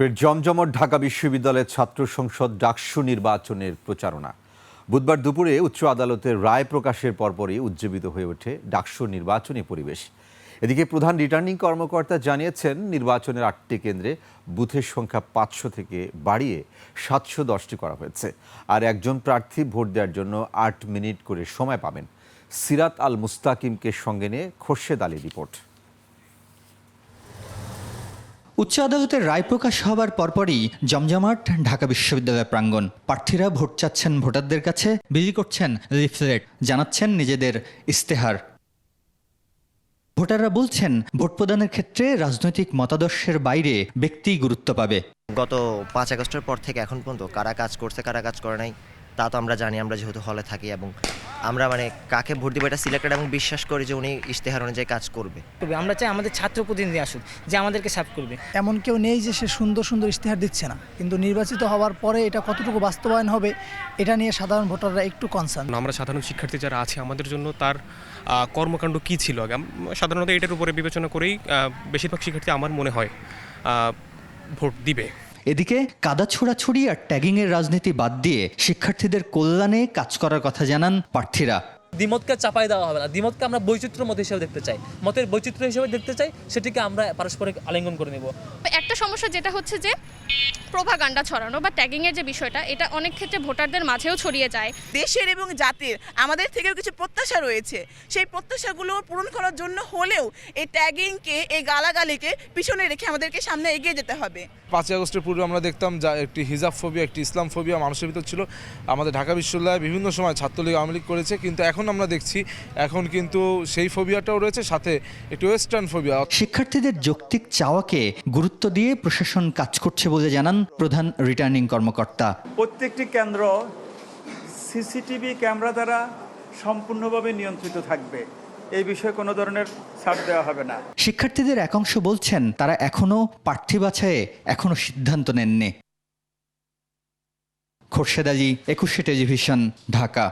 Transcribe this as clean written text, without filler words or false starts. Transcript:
ফের জমজমট ঢাকা বিশ্ববিদ্যালয়ের ছাত্র সংসদ ডাকসু নির্বাচনের প্রচারণা। বুধবার দুপুরে উচ্চ আদালতের রায় প্রকাশের পরপরই উজ্জীবিত হয়ে ওঠে ডাকসু নির্বাচনী পরিবেশ। এদিকে প্রধান রিটার্নিং কর্মকর্তা জানিয়েছেন, নির্বাচনের 8টি কেন্দ্রে বুথের সংখ্যা 500 থেকে বাড়িয়ে 710টি করা হয়েছে। আর একজন প্রার্থী ভোট দেওয়ার জন্য 8 মিনিট করে সময় পাবেন। সিরাত আল মুস্তাকিমকে সঙ্গে নিয়ে খোরশেদ আলী রিপোর্ট। উচ্চ আদালতের রায় প্রকাশ হবার পরপরই জমজমাট ঢাকা বিশ্ববিদ্যালয় প্রাঙ্গণ। প্রার্থীরা ভোট চাচ্ছেন ভোটারদের কাছে, বিলি করছেন লিফলেট, জানাচ্ছেন নিজেদের ইস্তেহার। ভোটাররা বলছেন, ভোট প্রদানের ক্ষেত্রে রাজনৈতিক মতাদর্শের বাইরে ব্যক্তি গুরুত্ব পাবে। গত 5 আগস্টের পর থেকে এখন পর্যন্ত কারা কাজ করছে কারা কাজ করে নাই তা তো আমরা জানি, আমরা যেহেতু হলে থাকি এবং আমরা কাকে ভোট দিব এটা সিলেক্টেড এবং বিশ্বাস করি যে উনি ইশতেহার অনুযায়ী কাজ করবে। আমরা চাই আমাদের ছাত্র প্রতিনিধি আসুক, যে আমাদেরকে সার্ভ করবে। এমন কেউ নেই যে সে সুন্দর সুন্দর ইশতেহার দিচ্ছে না, কিন্তু নির্বাচিত হওয়ার পরে এটা কতটুকু বাস্তবায়ন হবে এটা নিয়ে সাধারণ ভোটাররা একটু কনসার্ন। আমরা সাধারণ শিক্ষার্থী যারা আছে আমাদের জন্য তার কর্মকাণ্ড কী ছিল আগে সাধারণত এটার উপরে বিবেচনা করেই বেশিরভাগ শিক্ষার্থী আমার মনে হয় ভোট দিবে। এদিকে কাদা ছোড়াছুড়ি আর ট্যাগিংয়ের রাজনীতি বাদ দিয়ে শিক্ষার্থীদের কল্যাণে কাজ করার কথা জানান প্রার্থীরা। দ্বিমতকে চাপাই দেওয়া হবে না, দ্বিমতকে আমরা বৈচিত্র্য মত হিসেবে দেখতে চাই, মতের বৈচিত্র্য হিসেবে দেখতে চাই, সেটিকে আমরা পারস্পরিক আলিঙ্গন করে নেব। একটা সমস্যা যেটা হচ্ছে যে প্রোপাগান্ডা ছড়ানো বা ট্যাগিংয়ের যে বিষয়টা, এটা অনেক ক্ষেত্রে ভোটারদের মাঝেও ছড়িয়ে যায়। দেশের এবং জাতির আমাদের থেকেও কিছু প্রত্যাশা রয়েছে, সেই প্রত্যাশাগুলো পূরণ করার জন্য হলেও এই ট্যাগিংকে, এই গালাগালিকে পিছনে রেখে আমাদেরকে সামনে এগিয়ে যেতে হবে। 5 আগস্টের পূর্বে আমরা দেখতাম যা একটি হিজাব ফোবিয়া, একটি ইসলাম ফোবিয়া মানুষের ভিতর ছিল। আমাদের ঢাকা বিশ্ববিদ্যালয়ে বিভিন্ন সময় ছাত্রলীগ আওয়ামী লীগ করেছে, কিন্তু এখন আমরা দেখছি এখন কিন্তু সেই ফোবিয়াটাও রয়েছে, সাথে একটি ওয়েস্টার্ন ফোবিয়া। শিক্ষার্থীদের যৌক্তিক চাওয়াকে গুরুত্ব দিয়ে প্রশাসন কাজ করছে বলে জানান প্রধান রিটার্নিং কর্মকর্তা। প্রত্যেকটি কেন্দ্র সিসিটিভি ক্যামেরা দ্বারা সম্পূর্ণভাবে নিয়ন্ত্রিত থাকবে, এই বিষয়ে কোনো ধরনের ছাড় দেওয়া হবে না। শিক্ষার্থীদের একাংশ বলছেন, তারা এখনো প্রার্থী বাছাইয়ে এখনো সিদ্ধান্ত নেননি। খোরশেদ আলী, 21 টেলিভিশন, ঢাকা।